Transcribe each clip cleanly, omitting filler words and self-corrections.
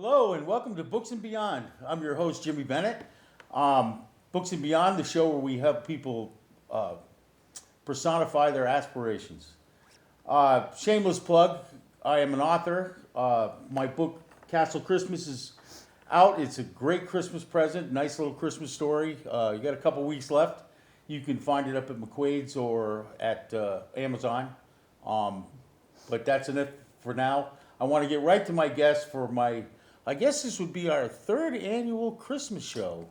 Hello and welcome to Books and Beyond. I'm your host, Jimmy Bennet. Books and Beyond, the show where we have people personify their aspirations. Shameless plug, I am an author. My book, Castle Christmas, is out. It's a great Christmas present, nice little Christmas story. You got a couple weeks left. You can find it up at McQuaid's or at Amazon. But that's enough for now. I want to get right to my guest for I guess this would be our third annual Christmas show.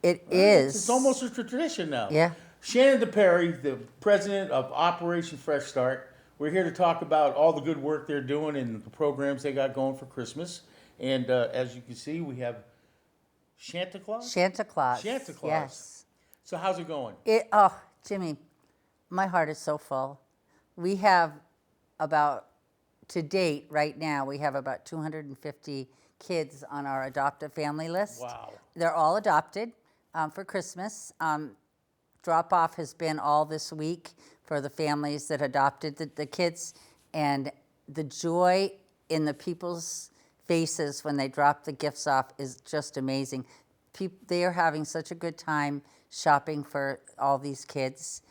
It Right? is. It's almost a tradition now. Yeah. Shannon DePerry, the president of Operation Fresh Start. We're here to talk about all the good work they're doing and the programs they got going for Christmas. And as you can see, we have Santa Claus? Santa Claus. Santa Claus. Yes. So how's it going? Jimmy, my heart is so full. We have to date, right now, we have about 250 kids on our adoptive family list. Wow. They're all adopted for Christmas. Drop-off has been all this week for the families that adopted the kids. And the joy in the people's faces when they drop the gifts off is just amazing. They are having such a good time shopping for all these kids.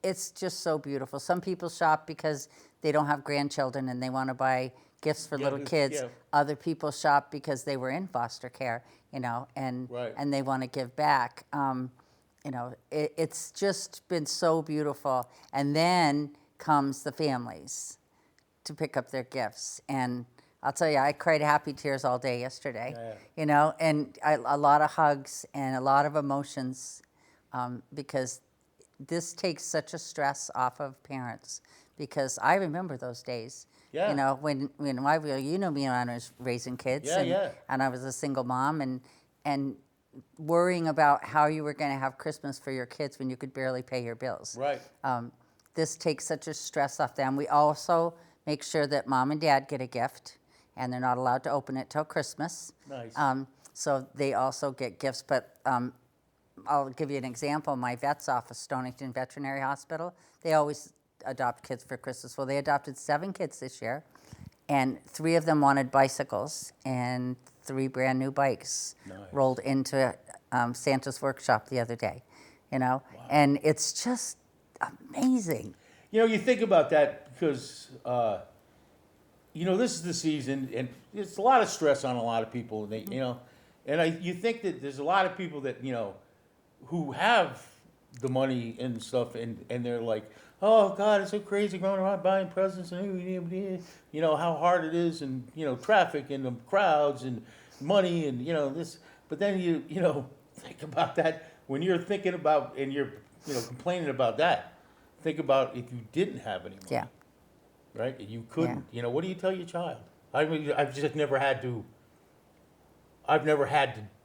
It's just so beautiful. Some people shop because they don't have grandchildren and they want to buy gifts for little kids. Yeah. Other people shop because they were in foster care, and Right. and they want to give back. It's just been so beautiful. And then comes the families to pick up their gifts. And I'll tell you, I cried happy tears all day yesterday. Yeah. And a lot of hugs and a lot of emotions because this takes such a stress off of parents. Because I remember those days. Yeah. When me when I was raising kids. Yeah. And I was a single mom and worrying about how you were going to have Christmas for your kids when you could barely pay your bills. Right. This takes such a stress off them. We also make sure that mom and dad get a gift, and they're not allowed to open it till Christmas. Nice. So they also get gifts. But I'll give you an example. My vet's office, Stonington Veterinary Hospital, they always adopt kids for Christmas. Well, they adopted 7 kids this year, and 3 of them wanted bicycles, and 3 brand new bikes Nice. rolled into Santa's workshop the other day. And it's just amazing. You think about that because, this is the season, and it's a lot of stress on a lot of people. And you think that there's a lot of people that who have the money and stuff, and they're like, oh God, it's so crazy going around buying presents, and how hard it is, and traffic and the crowds and money and this. But then you think about that when you're thinking about and you're complaining about that. Think about if you didn't have any money. Yeah. Right? You couldn't. What do you tell your child? I mean, I've never had to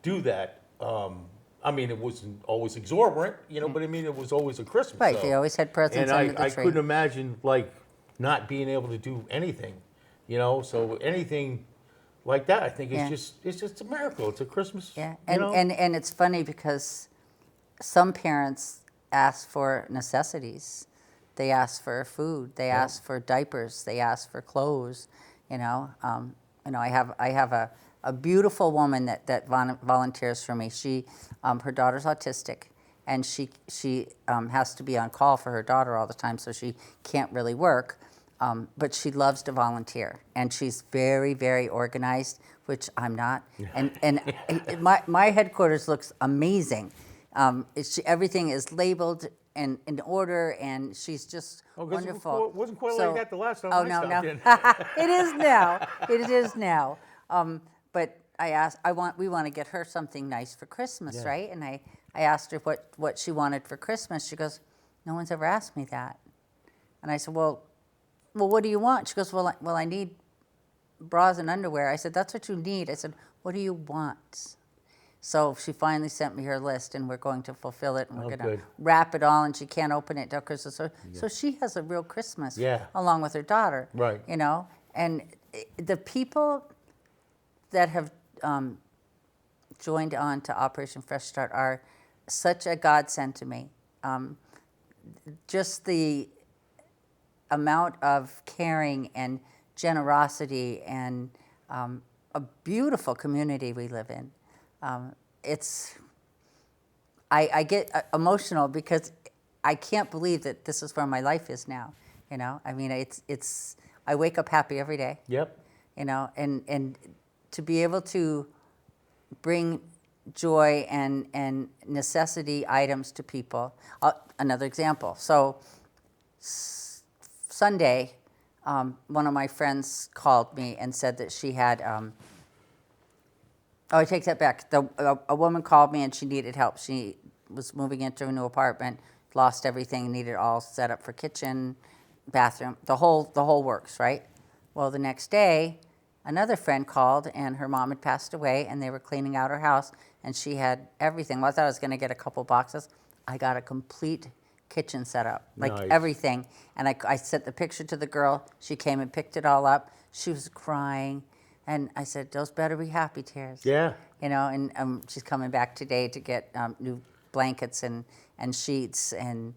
do that. I mean, it wasn't always exorbitant, but I mean, it was always a Christmas. Right, so. they always had presents And under the I tree. couldn't imagine not being able to do anything, So anything like that, I think it's just a miracle. It's a Christmas. Yeah, and it's funny because some parents ask for necessities. They ask for food. They ask for diapers. They ask for clothes. I have a beautiful woman that volunteers for me. She, her daughter's autistic, and she has to be on call for her daughter all the time, so she can't really work. But she loves to volunteer, and she's very, very organized, which I'm not. And my headquarters looks amazing. Everything is labeled and in order, and she's just wonderful. It wasn't quite like that the last time I stopped in. It is now. It is now. But we want to get her something nice for Christmas, right? And I asked her what she wanted for Christmas. She goes, no one's ever asked me that. And I said, well, what do you want? She goes, well, I need bras and underwear. I said, that's what you need. I said, what do you want? So she finally sent me her list, and we're going to fulfill it, and we're going to wrap it all, and she can't open it till Christmas. So she has a real Christmas along with her daughter. Right. And the people that have joined on to Operation Fresh Start are such a godsend to me. Just the amount of caring and generosity and a beautiful community we live in. It's I get emotional because I can't believe that this is where my life is now. You know, I mean, it's I wake up happy every day. Yep. You know, and to be able to bring joy and necessity items to people. Another example. So Sunday, one of my friends called me and said that she had. I take that back. A woman called me and she needed help. She was moving into a new apartment, lost everything, needed all set up for kitchen, bathroom, the whole works, right? Well, the next day, another friend called and her mom had passed away and they were cleaning out her house and she had everything. Well, I thought I was going to get a couple boxes. I got a complete kitchen set up, like Nice. everything. And I sent the picture to the girl. She came and picked it all up. She was crying. And I said, those better be happy tears. Yeah. You know, and she's coming back today to get new blankets and sheets and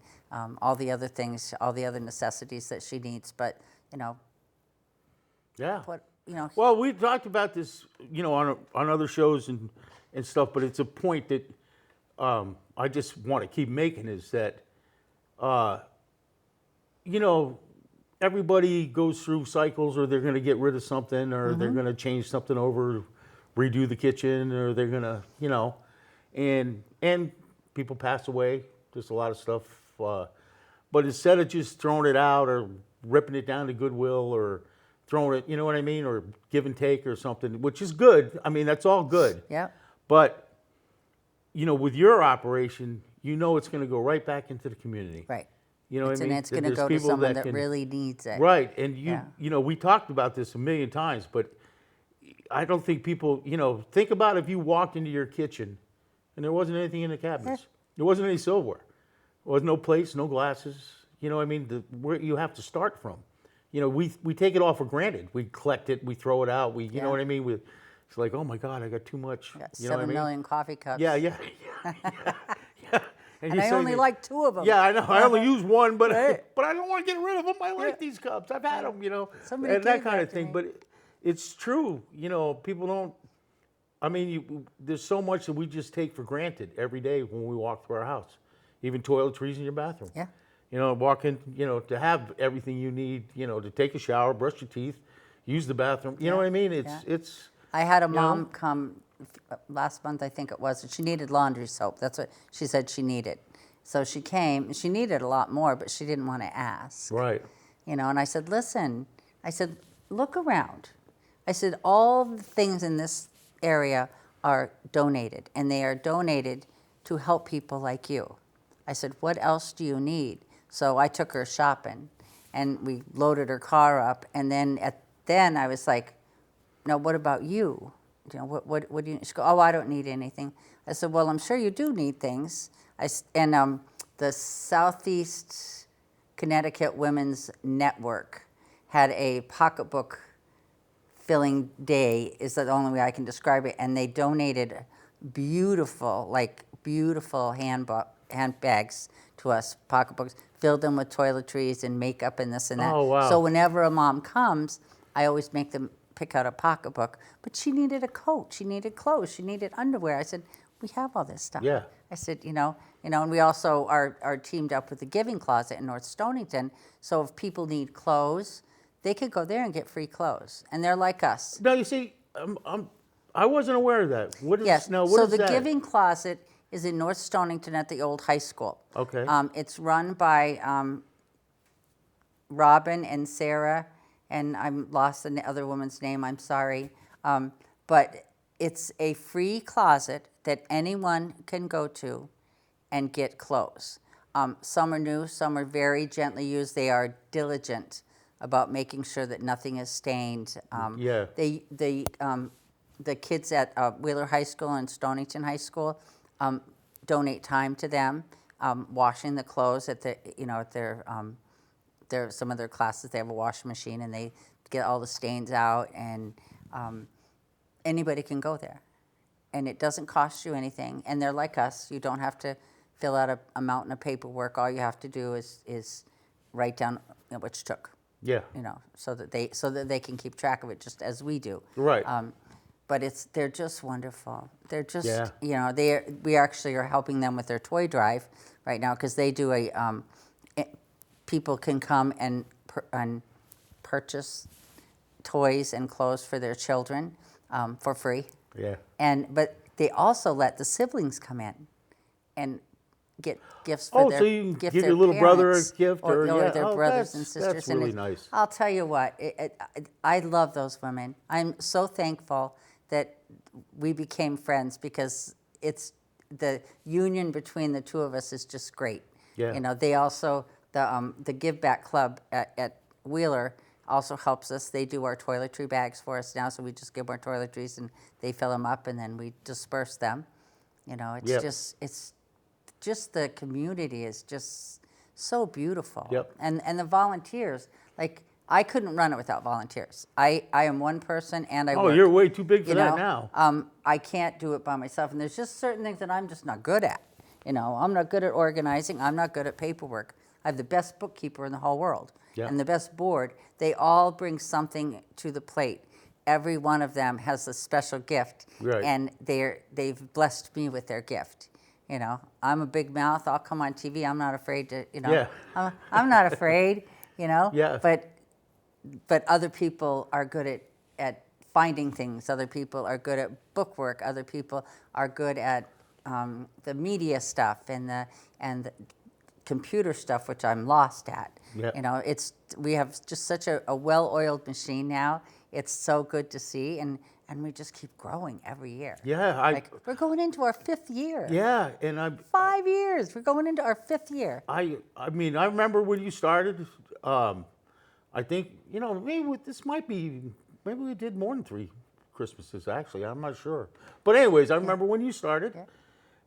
all the other things, all the other necessities that she needs. But, you know, Yeah. Well, we talked about this, on other shows and stuff, but it's a point that I just want to keep making is that, everybody goes through cycles, or they're going to get rid of something, or they're going to change something over, redo the kitchen, or they're going to, and people pass away. Just a lot of stuff. But instead of just throwing it out or ripping it down to Goodwill or throwing it, you know what I mean, or give and take or something, which is good. I mean, that's all good. yeah. But, with your operation, it's going to go right back into the community. Right. You know what I mean? And it's going to There's go to people someone that can- really needs it. Right. And Yeah. we talked about this a million times, but I don't think people, think about if you walked into your kitchen and there wasn't anything in the cabinets. There wasn't any silverware. There was no plates, no glasses. You know what I mean? Where you have to start from. We take it all for granted. We collect it, we throw it out. You Yeah. know what I mean? It's like, oh my God, I got too much. Got You know what I 7 mean? million coffee cups. Yeah. And you I say only that- like 2 of them. Yeah, I know. I only use one, but Right. but I don't want to get rid of them. I like Yeah. these cups. I've had them, Somebody and that gave kind that of to thing. me. But it's true. People don't. I mean, there's so much that we just take for granted every day when we walk through our house. Even toiletries in your bathroom. Yeah. Walk in, to have everything you need, to take a shower, brush your teeth, use the bathroom. You know what I mean? It's. I had a know? mom come last month, I think it was, and she needed laundry soap. That's what she said she needed. So she came, and she needed a lot more, but she didn't want to ask. Right. And I said, listen, look around. I said, all the things in this area are donated, and they are donated to help people like you. I said, what else do you need? So I took her shopping, and we loaded her car up, and then I was like, now what about you? What do you need? She goes, oh, I don't need anything. I said, well, I'm sure you do need things. The Southeast Connecticut Women's Network had a pocketbook filling day, is the only way I can describe it, and they donated beautiful handbags to us, pocketbooks, filled them with toiletries and makeup and this and that. Oh, wow. So whenever a mom comes, I always make them pick out a pocketbook. But she needed a coat, she needed clothes, she needed underwear. I said, we have all this stuff. Yeah. I said, and we also are teamed up with the Giving Closet in North Stonington. So if people need clothes, they could go there and get free clothes. And they're like us. Now you see, I wasn't aware of that. What is Yes. now? What So is the that? Giving Closet is in North Stonington at the old high school. Okay. It's run by Robin and Sarah, and I'm lost the other woman's name. I'm sorry, but it's a free closet that anyone can go to and get clothes. Some are new, some are very gently used. They are diligent about making sure that nothing is stained. Yeah. The kids at Wheeler High School and Stonington High School donate time to them, washing the clothes at some of their classes. They have a washing machine and they get all the stains out, and anybody can go there. And it doesn't cost you anything. And they're like us. You don't have to fill out a mountain of paperwork. All you have to do is write down what you took. Yeah. So that they can keep track of it, just as we do. Right. but they're just wonderful. They're just, Yeah. you know, we actually are helping them with their toy drive right now because they do people can come and purchase toys and clothes for their children for free. Yeah. But they also let the siblings come in and get gifts for Oh, their so you can gift give their your little brother a parents gift or yeah. their Oh, brothers and sisters. That's And really nice. I'll tell you what, I love those women. I'm so thankful that we became friends because it's the union between the two of us is just great. Yeah. You know, they also the Give Back Club at Wheeler also helps us. They do our toiletry bags for us now, so we just give our toiletries and they fill them up and then we disperse them. You know, Yep. it's just the community is just so beautiful. Yep. And the volunteers, like I couldn't run it without volunteers. I am one person and I Oh, work. you're way too big for You that know, now. I can't do it by myself, and there's just certain things that I'm just not good at. You know, I'm not good at organizing. I'm not good at paperwork. I have the best bookkeeper in the whole world, Yeah. and the best board. They all bring something to the plate. Every one of them has a special gift, Right. and they've blessed me with their gift. You know, I'm a big mouth. I'll come on TV. I'm not afraid to. You know, Yeah. I'm not afraid. You know, Yeah. But other people are good at finding things. Other people are good at bookwork. Other people are good at the media stuff and the computer stuff, which I'm lost at. Yeah. You know, we have just such a well-oiled machine now. It's so good to see, and we just keep growing every year. Yeah, like we're going into our 5th year. Yeah, and 5 years. We're going into our 5th year. I mean, I remember when you started. I think maybe maybe we did more than 3 Christmases actually. I'm not sure, but anyways, I remember when you started,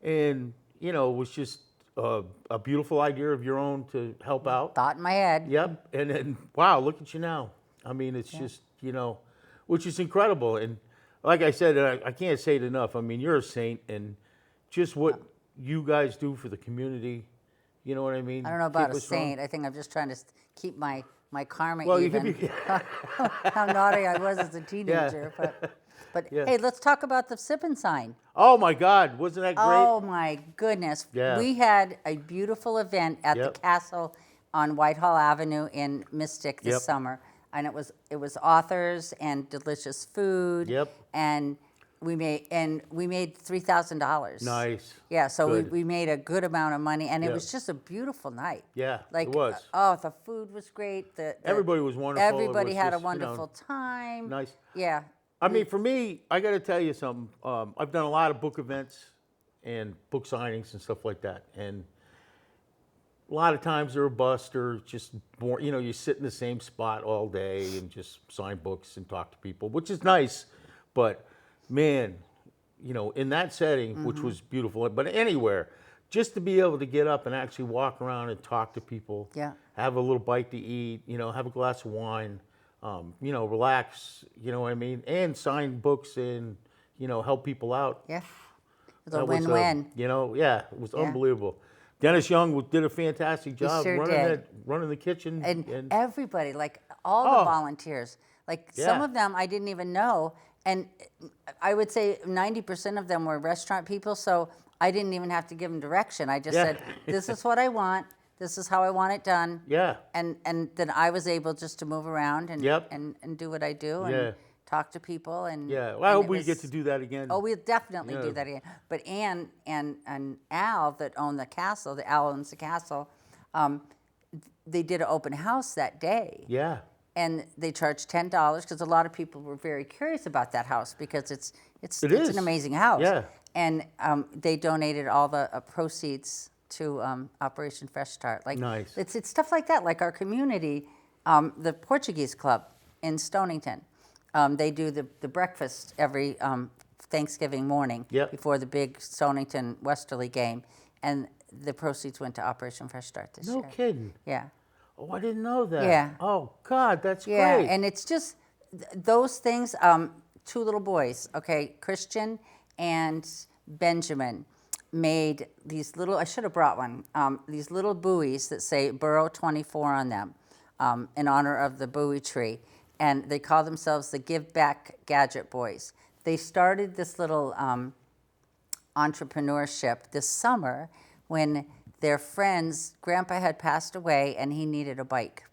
and it was just a beautiful idea of your own to help out. Thought in my head. Yep, and then wow, look at you now. I mean, it's just which is incredible. And like I said, I can't say it enough. I mean, you're a saint, and just what you guys do for the community. You know what I mean? I don't know about Keep a us strong. saint. I think I'm just trying to keep my karma Well, you even. could be. How naughty I was as a teenager. But Yeah. hey, let's talk about the sipping sign. Oh my God, wasn't that great? Oh my goodness. Yeah. We had a beautiful event at Yep. the castle on Whitehall Avenue in Mystic this Yep. summer. And it was authors and delicious food. Yep. And we made $3,000. Nice. Yeah, so Good. we made a good amount of money, and it Yep. was just a beautiful night. Yeah, like, it was. Oh, the food was great. Everybody was wonderful. It Everybody was had a just, wonderful time. Nice. Yeah. I mean, for me, I got to tell you something. I've done a lot of book events and book signings and stuff like that, and a lot of times they're a bust or just more. You sit in the same spot all day and just sign books and talk to people, which is nice. But man, in that setting, which was beautiful, but anywhere, just to be able to get up and actually walk around and talk to people, Yeah. have a little bite to eat, have a glass of wine, relax, you know what I mean, and sign books and help people out. Yeah. It was a That was, win-win. it was unbelievable. Dennis Young did a fantastic job sure running did. running the kitchen. And everybody, like all the Oh. volunteers, like some Yeah. of them I didn't even know. And I would say 90% of them were restaurant people, so I didn't even have to give them direction. I just Yeah. said, this is what I want. This is how I want it done. Yeah. And then I was able just to move around and Yep. and do what I do Yeah. and talk to people. And Yeah, well, I and hope it we was- get to do that again. Oh, we'll definitely Yeah. do that again. But Ann and Al that own the castle, Al owns the castle, they did an open house that day. Yeah. And they charged $10 because a lot of people were very curious about that house because it's It an is. amazing house. Yeah. And they donated all the proceeds to Operation Fresh Start. Like Nice. It's stuff like that. Like our community, the Portuguese Club in Stonington, they do the breakfast every Thanksgiving morning Yep. before the big Stonington Westerly game, and the proceeds went to Operation Fresh Start this No year. kidding. Yeah. Oh, I didn't know that. Yeah. Oh God, that's Yeah, great. and it's just those things. 2 little boys, okay, Christian and Benjamin, made these little. I should have brought one. These little buoys that say Burrow 24 on them, in honor of the buoy tree, and they call themselves the Give Back Gadget Boys. they started this little entrepreneurship this summer when their friend's grandpa had passed away and he needed a bike.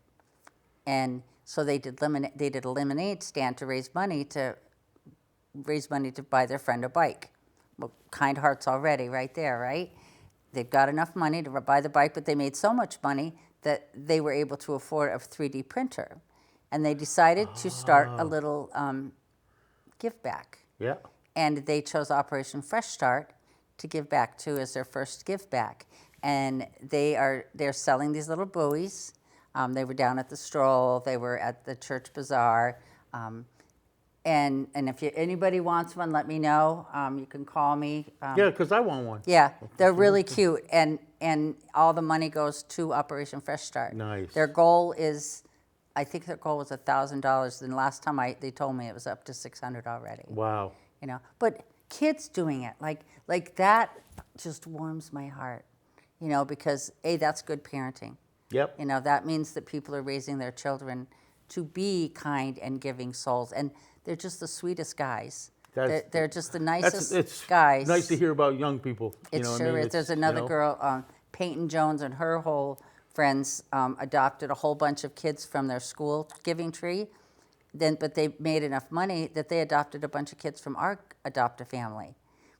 And so they did a lemonade stand to raise money to buy their friend a bike. Well, kind hearts already right there, right? They've got enough money to buy the bike, but they made so much money that they were able to afford a 3D printer. And they decided to start a little give back. Yeah. And they chose Operation Fresh Start to give back to as their first give back. And they're selling these little buoys. They were down at the Stroll. They were at the Church Bazaar. And if anybody wants one, let me know. You can call me. Yeah, because I want one. Yeah, they're really cute, and all the money goes to Operation Fresh Start. Nice. Their goal is, I think their goal was $1,000. And last time they told me it was up to $600 already. Wow. You know, but kids doing it like that just warms my heart. You know, because that's good parenting. Yep. You know, that means that people are raising their children to be kind and giving souls, and they're just the sweetest guys. They're just the nicest it's guys. nice to hear about young people. It sure is. There's another girl, Peyton Jones, and her whole friends adopted a whole bunch of kids from their school giving tree. But they made enough money that they adopted a bunch of kids from our adoptive family,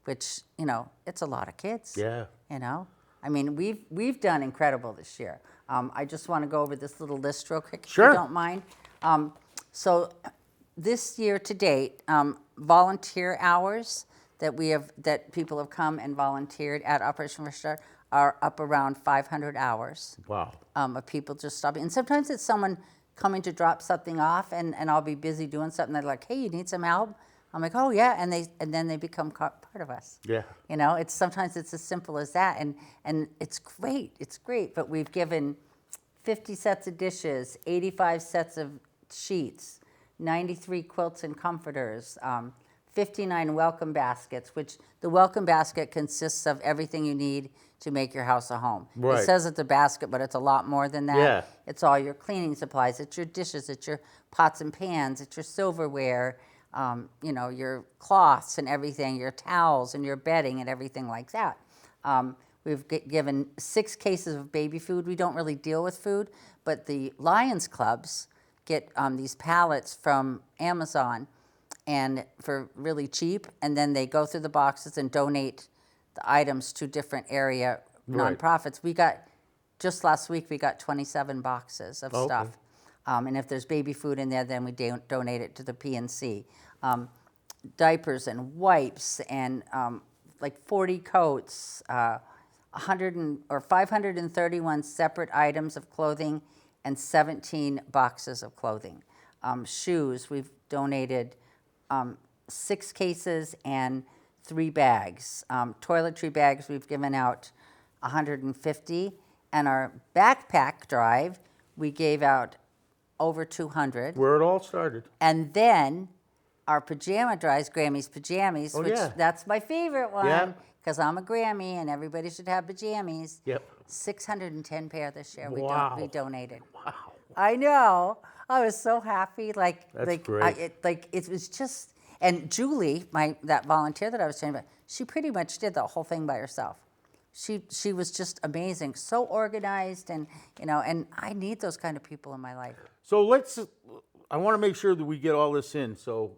which, you know, it's a lot of kids. Yeah. You know, I mean, we've done incredible this year. I just want to go over this little list real quick, if Sure. you don't mind. So this year to date, volunteer hours that people have come and volunteered at Operation Fresh Start are up around 500 hours. Wow. Of people just stopping. And sometimes it's someone coming to drop something off, and I'll be busy doing something. They're like, hey, you need some help? I'm like, oh, yeah. And then they become part of us. Yeah. You know, sometimes it's as simple as that. And it's great. It's great. But we've given 50 sets of dishes, 85 sets of sheets, 93 quilts and comforters, 59 welcome baskets, which the welcome basket consists of everything you need to make your house a home. Right. It says it's a basket, but it's a lot more than that. Yeah. It's all your cleaning supplies. It's your dishes. It's your pots and pans. It's your silverware, you know, your cloths and everything, your towels and your bedding and everything like that. We've given 6 cases of baby food. We don't really deal with food, but the Lions Clubs get these pallets from Amazon and for really cheap, and then they go through the boxes and donate the items to different area Right. nonprofits. Just last week, we got 27 boxes of stuff. And if there's baby food in there, then we donate it to the PNC. Diapers and wipes and like 40 coats, 531 separate items of clothing, and 17 boxes of clothing. Shoes, we've donated 6 cases and 3 bags. Toiletry bags, we've given out 150. And our backpack drive, we gave out over 200. Where it all started. And then our pajama drives, Grammy's Pajamas, Oh, which yeah. that's my favorite one. Yeah. Because I'm a Grammy and everybody should have pajamas. Yep. 610 pair this year we Wow. donated. Wow. I know. I was so happy. That's great. It was just, and Julie, that volunteer that I was telling you about, she pretty much did the whole thing by herself. She was just amazing, so organized, and you know, and I need those kind of people in my life. So I want to make sure that we get all this in. So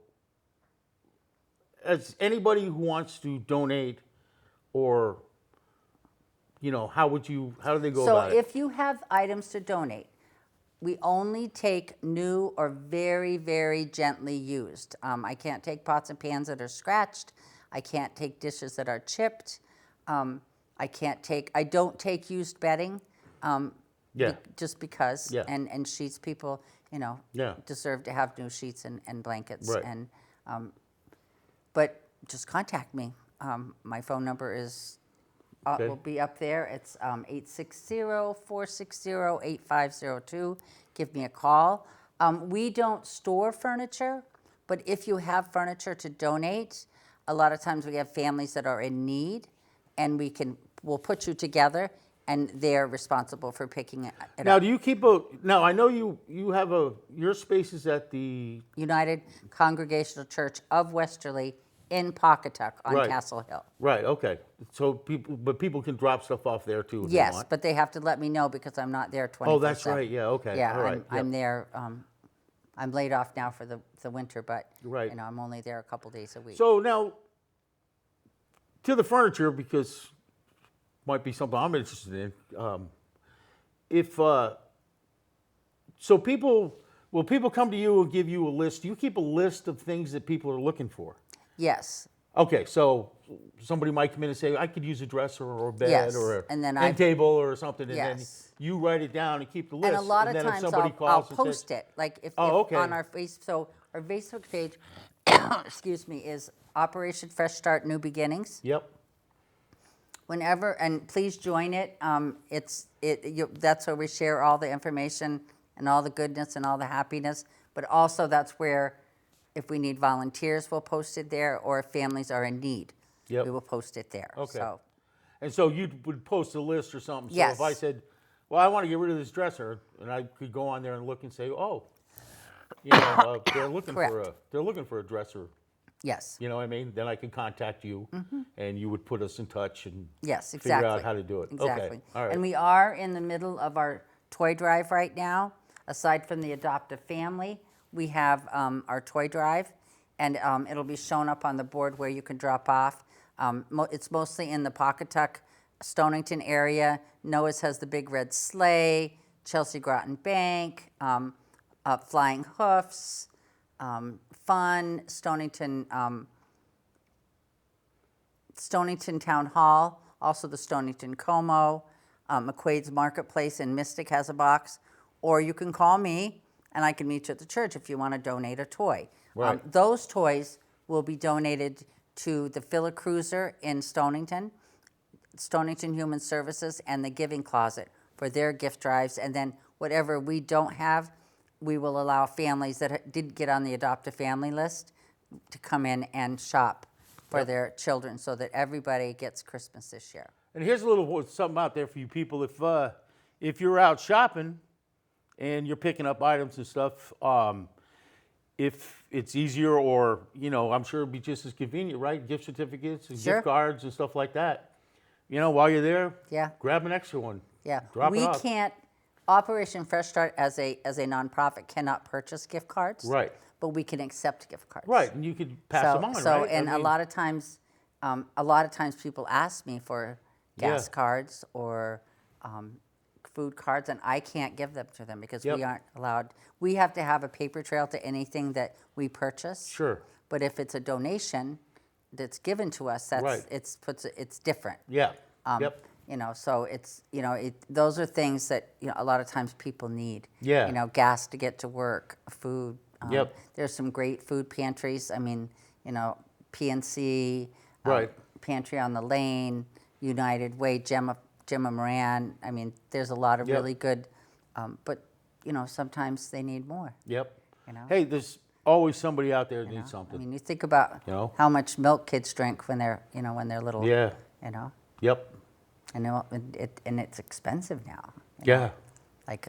as anybody who wants to donate, or, you know, how do they go about So it? if you have items to donate, we only take new or very, very gently used. I can't take pots and pans that are scratched. I can't take dishes that are chipped. I don't take used bedding. Yeah. Just because. Yeah. And sheets, people, you know, Yeah. deserve to have new sheets and blankets. Right. And but just contact me. My phone number is Okay. will be up there. It's 860-460-8502. Give me a call. We don't store furniture, but if you have furniture to donate, a lot of times we have families that are in need, and we'll put you together, and they're responsible for picking it Now, up. do you keep now I know you have your space is at the, United Congregational Church of Westerly in Pawcatuck on Right. Castle Hill. Right, okay. So people can drop stuff off there too if they Yes, want. but they have to let me know because I'm not there 24/7. Oh, that's right, yeah, okay, Yeah, all right. I'm yep. there. I'm laid off now for the winter, but Right. you know, I'm only there a couple days a week. So now, to the furniture, because might be something I'm interested in. If so, will people come to you and give you a list? Do you keep a list of things that people are looking for? Yes, Okay, so somebody might come in and say, I could use a dresser or a bed Yes, or a and then end I've- table or something, and then Yes. you write it down and keep the list. and a lot of then if times somebody I'll calls and post says, it. Like if okay. on our our Facebook page, excuse me, is Operation Fresh Start New Beginnings. Yep, Whenever, and please join it. That's where we share all the information and all the goodness and all the happiness. But also that's where, if we need volunteers, we'll post it there, or if families are in need, Yep. we will post it there. Okay. So and so you would post a list or something. So Yes. if I said, well, I want to get rid of this dresser, and I could go on there and look and say, oh, they're looking Correct. for a dresser. yes, You know what I mean? Then I can contact you, and you would put us in touch and yes, figure exactly. out how to do it. Exactly. Okay. All right. And we are in the middle of our toy drive right now. Aside from the adoptive family, we have our toy drive, and it'll be shown up on the board where you can drop off. It's mostly in the Pawcatuck, Stonington area. Noah's has the big red sleigh, Chelsea Groton Bank, Flying Hoofs, Fun, Stonington Town Hall, also the Stonington Como, McQuaid's Marketplace in Mystic has a box, or you can call me and I can meet you at the church if you want to donate a toy. Right. Those toys will be donated to the Filler Cruiser in Stonington, Stonington Human Services, and the Giving Closet for their gift drives. And then whatever we don't have, we will allow families that did get on the adoptive family list to come in and shop for Yep. their children so that everybody gets Christmas this year. And here's a little something out there for you people. If you're out shopping and you're picking up items and stuff, if it's easier, or I'm sure it'd be just as convenient, right? Gift certificates and Sure. gift cards and stuff like that. While you're there, Yeah. grab an extra one. Yeah, Drop we it off. can't, Operation Fresh Start as a nonprofit cannot purchase gift cards. Right. But we can accept gift cards. Right, and you could pass them on, right? And a lot of times people ask me for gas Yeah. cards or food cards, and I can't give them to them because Yep. we aren't allowed. We have to have a paper trail to anything that we purchase. Sure. But if it's a donation that's given to us, Right. it's different. Yeah. Yep. So it's, those are things that, a lot of times people need. Yeah. Gas to get to work, food. Yep. There's some great food pantries. I mean, PNC, Right. Pantry on the Lane, United Way, Gemma Moran. I mean, there's a lot of Yep. really good, but, sometimes they need more. Yep. You know? Hey, there's always somebody out there that you know? needs something. I mean, you think about how much milk kids drink when they're, when they're little. Yeah. Yep. And it's expensive now. Yeah. Like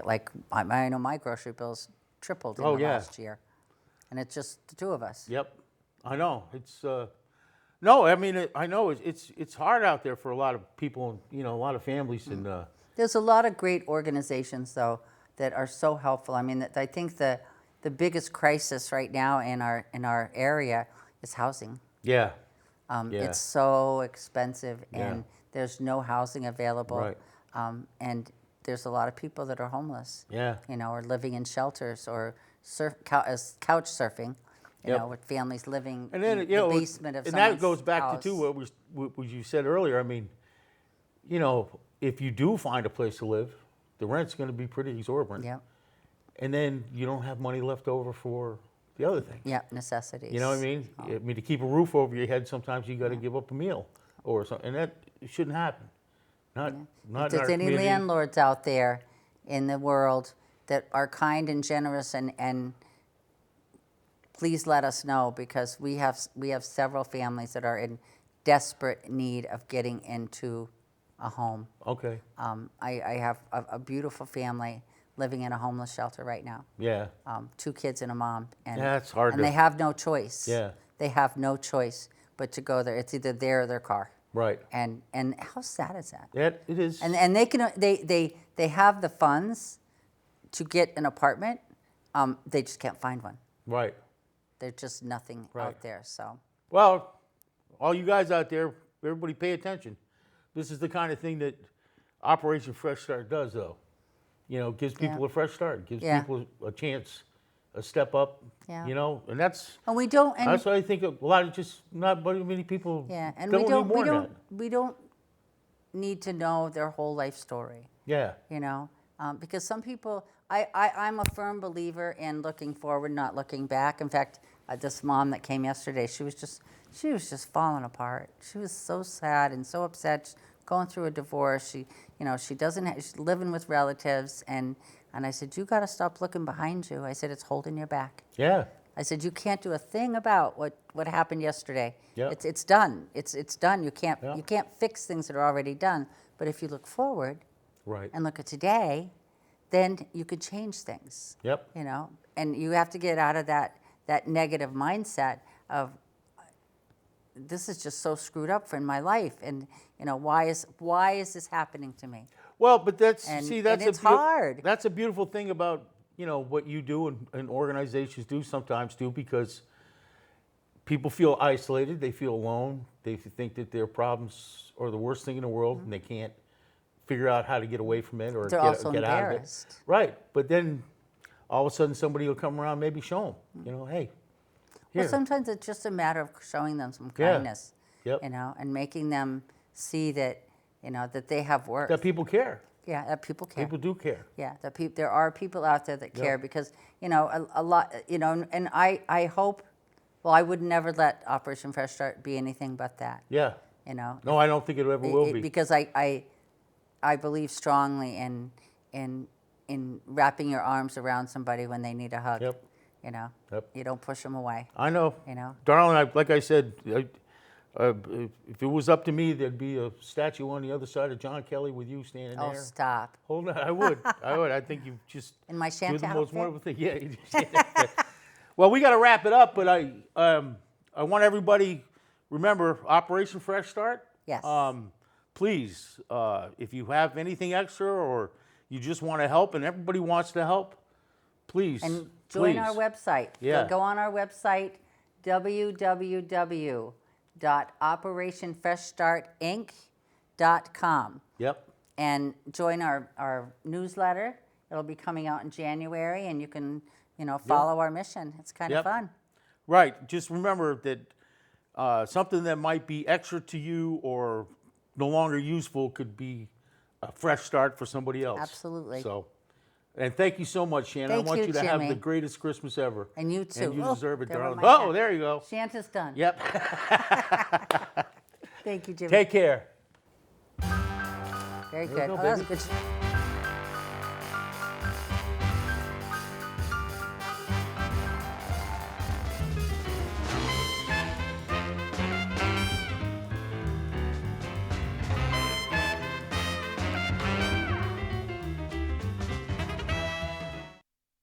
I know my grocery bills tripled in Oh, the yeah. last year, and it's just the two of us. Yep. I know. It's no. I mean, I know it's hard out there for a lot of people. A lot of families and. There's a lot of great organizations though that are so helpful. I mean, I think the biggest crisis right now in our area is housing. Yeah. Yeah. It's so expensive, Yeah. and there's no housing available. Right. And there's a lot of people that are homeless. Yeah. Or living in shelters or couch surfing. Yep. With families living And then in the basement of and someone's that goes back house. to what you said earlier. I mean, if you do find a place to live, the rent's going to be pretty exorbitant. Yeah. And then you don't have money left over for the other things. Yeah, necessities. You know what I mean? I mean, to keep a roof over your head, sometimes you got to give up a meal or something, and that shouldn't happen. Not If in our there's any community. landlords out there in the world that are kind and generous, and please let us know, because we have several families that are in desperate need of getting into a home. Okay. I have a beautiful family living in a homeless shelter right now. Yeah. 2 kids and a mom. And, Yeah, it's hard And to- they have no choice. Yeah. They have no choice. but to go there, it's either there or their car. Right. And how sad is that? It is. And they have the funds to get an apartment. They just can't find one. Right. There's just nothing Right. out there. So Well, all you guys out there, everybody pay attention. This is the kind of thing that Operation Fresh Start does, though. You know, gives people Yeah. a fresh start, gives Yeah. people a chance, a step up. Yeah. You know, and that's and we don't. And that's why I think a lot of just not very many people. yeah, and don't we don't. need more We than don't. that. We don't need to know their whole life story. Yeah. You know, because some people. I'm a firm believer in looking forward, not looking back. In fact, this mom that came yesterday, she was just falling apart. She was so sad and so upset, she's going through a divorce. She doesn't. She's living with relatives, and I said, you got to stop looking behind you. I said, it's holding you back. Yeah. I said, you can't do a thing about what happened yesterday. Yeah. It's done. It's done. You Yeah. can't fix things that are already done. But if you look forward Right. and look at today, then you could change things. Yep. You know, and you have to get out of that negative mindset of this is just so screwed up in my life, and why is this happening to me? Well, but that's And- see that's and it's a beau- hard. That's a beautiful thing about what you do and organizations do sometimes too, because people feel isolated, they feel alone, they think that their problems are the worst thing in the world, and they can't figure out how to get away from it or They're get also out of it. embarrassed. Right, but then all of a sudden somebody will come around, maybe show them, hey, here. Well, sometimes it's just a matter of showing them some Yeah. kindness, Yep. and making them see that that they have worth. That people care. Yeah, that people care. People do care. Yeah, there are people out there that care because a lot and I hope. Well, I would never let Operation Fresh Start be anything but that. Yeah. No, I don't think it ever will be. Because I believe strongly in wrapping your arms around somebody when they need a hug. Yep. Yep. You don't push them away. I know. Darling, like I said, if it was up to me, there'd be a statue on the other side of John Kelly with you standing Oh, there. stop. Hold on, I would. I think you just In my do Santa the most outfit? wonderful thing. Yeah. You just- well, we got to wrap it up, but I want everybody remember Operation Fresh Start. Yes. Please, if you have anything extra or you just want to help, and everybody wants to help, please. And join please. our website. Yeah. Go on our website, www.operationfreshstartinc.com, Yep. and join our newsletter. It'll be coming out in January, and you can follow our mission. It's kind of Yep. fun. Right. Just remember that something that might be extra to you or no longer useful could be a fresh start for somebody else. Absolutely. So, and thank you so much, Shannon. Thank I want you, you to have Jimmy. the greatest Christmas ever. And you too. And you Oh, deserve it, there went darling. my Oh, pen. there you go. Shanta's done. Yep. Thank you, Jimmy. Take care. Very There we good. go, Oh, that was baby. good.